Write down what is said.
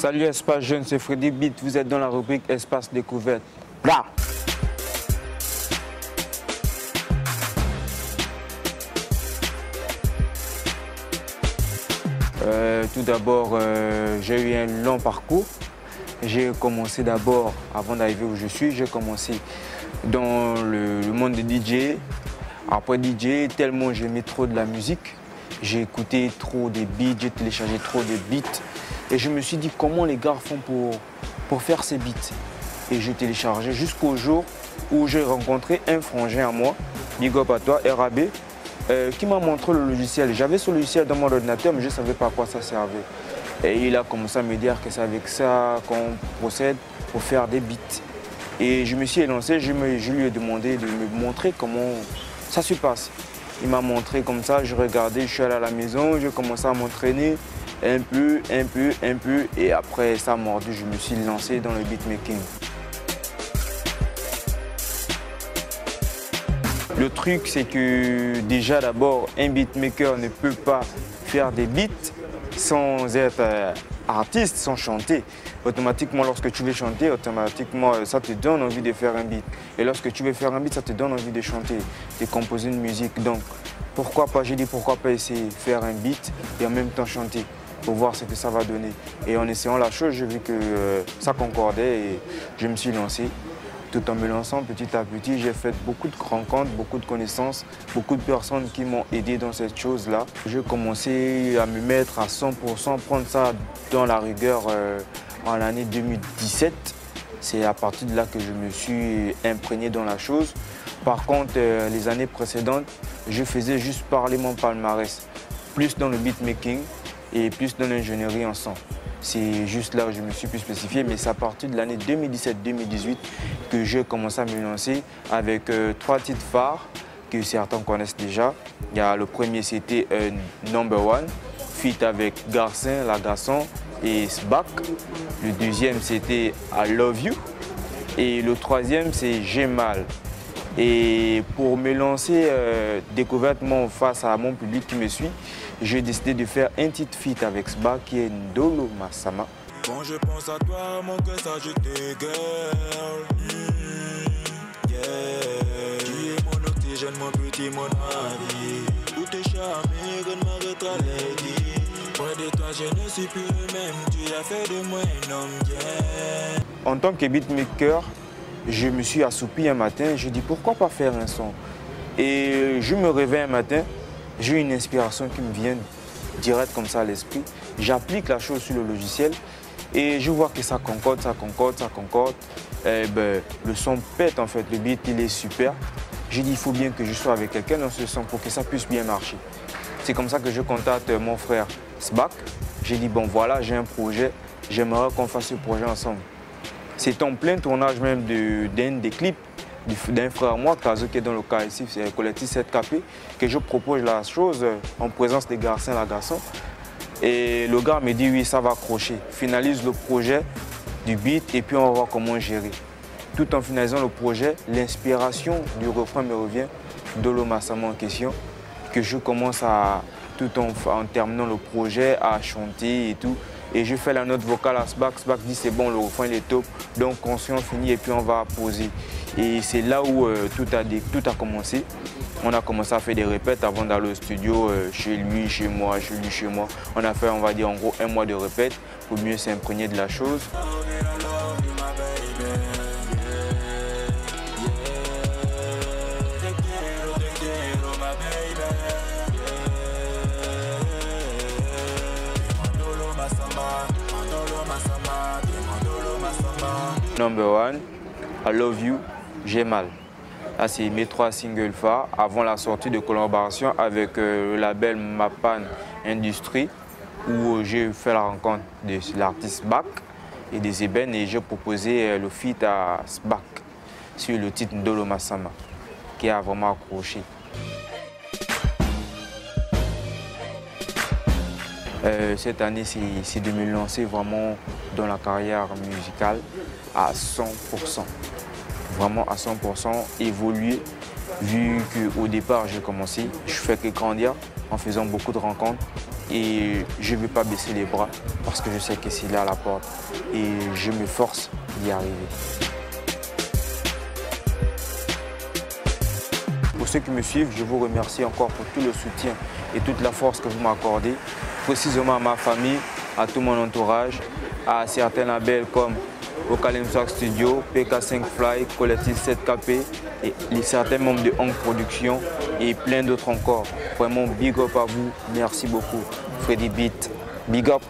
Salut Espace Jeune, c'est Freddy Beat, vous êtes dans la rubrique Espace Découverte. Là. Tout d'abord, j'ai eu un long parcours. J'ai commencé d'abord, avant d'arriver où je suis, j'ai commencé dans le monde des DJ. Après DJ, tellement j'aimais trop de la musique, j'ai écouté trop des beats, j'ai téléchargé trop de beats. Et je me suis dit comment les gars font pour faire ces beats. Et j'ai téléchargé jusqu'au jour où j'ai rencontré un frangin à moi, big up à toi, RAB, qui m'a montré le logiciel. J'avais ce logiciel dans mon ordinateur, mais je ne savais pas à quoi ça servait. Et il a commencé à me dire que c'est avec ça qu'on procède pour faire des beats. Et je me suis élancé, je lui ai demandé de me montrer comment ça se passe. Il m'a montré comme ça, je regardais, je suis allé à la maison, j'ai commencé à m'entraîner un peu, et après ça a mordu, je me suis lancé dans le beatmaking. Le truc, c'est que déjà d'abord, un beatmaker ne peut pas faire des beats sans être artiste, sans chanter. Automatiquement, lorsque tu veux chanter, automatiquement, ça te donne envie de faire un beat. Et lorsque tu veux faire un beat, ça te donne envie de chanter, de composer une musique. Donc, pourquoi pas, j'ai dit pourquoi pas essayer de faire un beat et en même temps chanter pour voir ce que ça va donner. Et en essayant la chose, j'ai vu que ça concordait et je me suis lancé. Tout en me lançant petit à petit, j'ai fait beaucoup de rencontres, beaucoup de connaissances, beaucoup de personnes qui m'ont aidé dans cette chose-là. J'ai commencé à me mettre à 100%, prendre ça dans la rigueur en l'année 2017. C'est à partir de là que je me suis imprégné dans la chose. Par contre, les années précédentes, je faisais juste parler mon palmarès, plus dans le beatmaking et plus dans l'ingénierie en son. C'est juste là où je me suis plus spécifié, mais c'est à partir de l'année 2017-2018 que j'ai commencé à me lancer avec 3 titres phares que certains connaissent déjà. Il y a le premier, c'était Number One, feat avec Garcin, La Garçon et Sbac. Le deuxième, c'était I Love You. Et le troisième, c'est J'ai Mal. Et pour me lancer découvertement face à mon public qui me suit, j'ai décidé de faire un titre feat avec Sbac qui est Ndolo Massama. Quand je pense à toi, mon cœur s'agite, girl. Yeah. Tu es mon oxygène, mon petit, mon avis. Tout est charmé, que ne m'arrête à l'édit. Près de toi, je ne suis plus le même. Tu as fait de moi un homme, yeah. En tant que beatmaker, je me suis assoupi un matin, je dis pourquoi pas faire un son. Et je me réveille un matin, j'ai une inspiration qui me vient direct comme ça à l'esprit. J'applique la chose sur le logiciel et je vois que ça concorde, ça concorde, ça concorde. Et ben, le son pète en fait, le beat il est super. J'ai dit il faut bien que je sois avec quelqu'un dans ce son pour que ça puisse bien marcher. C'est comme ça que je contacte mon frère Sbac. J'ai dit bon voilà, j'ai un projet, j'aimerais qu'on fasse ce projet ensemble. C'est en plein tournage même d'un des clips d'un frère à moi, Kazo, qui est dans le collectif collectif 7KP, que je propose la chose en présence des Garcins, La Garçon. Et le gars me dit oui, ça va accrocher. Finalise le projet du beat et puis on va voir comment gérer. Tout en finalisant le projet, l'inspiration du refrain me revient, Ndolo Massama en question, que je commence à, tout en terminant le projet, à chanter et tout. Et je fais la note vocale à Sbac. Sbac dit c'est bon, le refrain il est top, donc conscient fini et puis on va poser. Et c'est là où tout a commencé. On a commencé à faire des répètes avant d'aller au studio, chez lui, chez moi, chez lui, chez moi. On a fait, on va dire en gros, 1 mois de répètes pour mieux s'imprégner de la chose. Number One, I Love You, J'ai Mal. Là, c'est mes 3 singles phares avant la sortie de collaboration avec le label Mapan Industrie où j'ai fait la rencontre de l'artiste Sbac et des ébènes et j'ai proposé le feat à Sbac sur le titre Ndolo Massama qui a vraiment accroché. Cette année, c'est de me lancer vraiment dans la carrière musicale à 100%. Vraiment à 100%, évoluer, vu qu'au départ, j'ai commencé, je fais que grandir en faisant beaucoup de rencontres, Et je ne veux pas baisser les bras parce que je sais que c'est là à la porte et je me force d'y arriver. Pour ceux qui me suivent, je vous remercie encore pour tout le soutien et toute la force que vous m'accordez, précisément à ma famille, à tout mon entourage, à certains labels comme Vocal M-Swag Studio, PK5 Fly, Collective 7KP et certains membres de Hong Production et plein d'autres encore. Vraiment big up à vous, merci beaucoup. Freddy Beat, big up.